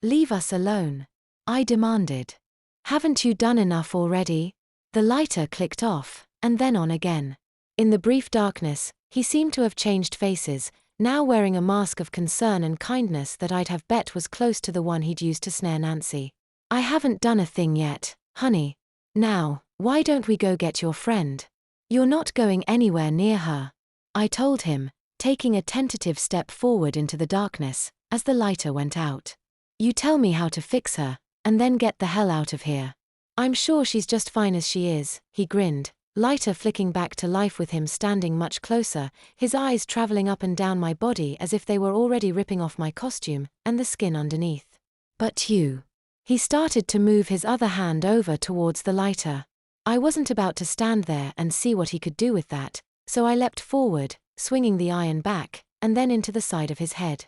Leave us alone, I demanded. Haven't you done enough already? The lighter clicked off, and then on again. In the brief darkness, he seemed to have changed faces, now wearing a mask of concern and kindness that I'd have bet was close to the one he'd used to snare Nancy. I haven't done a thing yet, honey. Now, why don't we go get your friend? You're not going anywhere near her, I told him, taking a tentative step forward into the darkness, as the lighter went out. You tell me how to fix her, and then get the hell out of here. I'm sure she's just fine as she is, he grinned, lighter flicking back to life with him standing much closer, his eyes traveling up and down my body as if they were already ripping off my costume and the skin underneath. But you. He started to move his other hand over towards the lighter. I wasn't about to stand there and see what he could do with that, so I leapt forward, swinging the iron back, and then into the side of his head.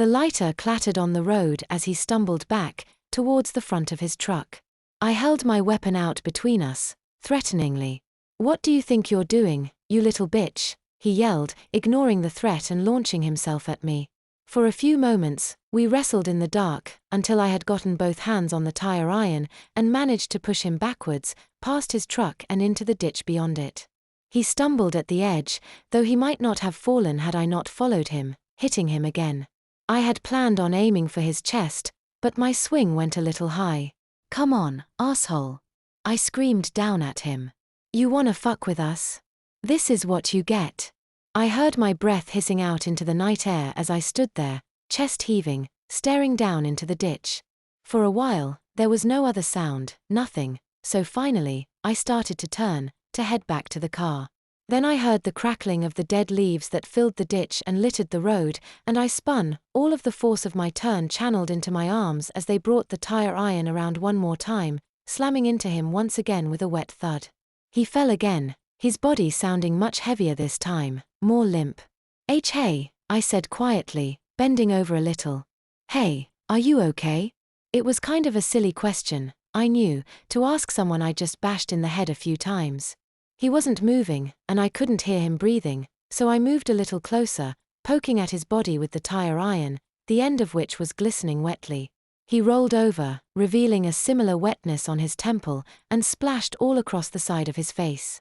The lighter clattered on the road as he stumbled back, towards the front of his truck. I held my weapon out between us, threateningly. What do you think you're doing, you little bitch? He yelled, ignoring the threat and launching himself at me. For a few moments, we wrestled in the dark, until I had gotten both hands on the tire iron and managed to push him backwards, past his truck and into the ditch beyond it. He stumbled at the edge, though he might not have fallen had I not followed him, hitting him again. I had planned on aiming for his chest, but my swing went a little high. Come on, asshole. I screamed down at him. You wanna fuck with us? This is what you get. I heard my breath hissing out into the night air as I stood there, chest heaving, staring down into the ditch. For a while, there was no other sound, nothing, so finally, I started to turn, to head back to the car. Then I heard the crackling of the dead leaves that filled the ditch and littered the road, and I spun, all of the force of my turn channeled into my arms as they brought the tire iron around one more time, slamming into him once again with a wet thud. He fell again, his body sounding much heavier this time, more limp. Hey, I said quietly, bending over a little. Hey, are you okay? It was kind of a silly question, I knew, to ask someone I just bashed in the head a few times. He wasn't moving, and I couldn't hear him breathing, so I moved a little closer, poking at his body with the tire iron, the end of which was glistening wetly. He rolled over, revealing a similar wetness on his temple, and splashed all across the side of his face.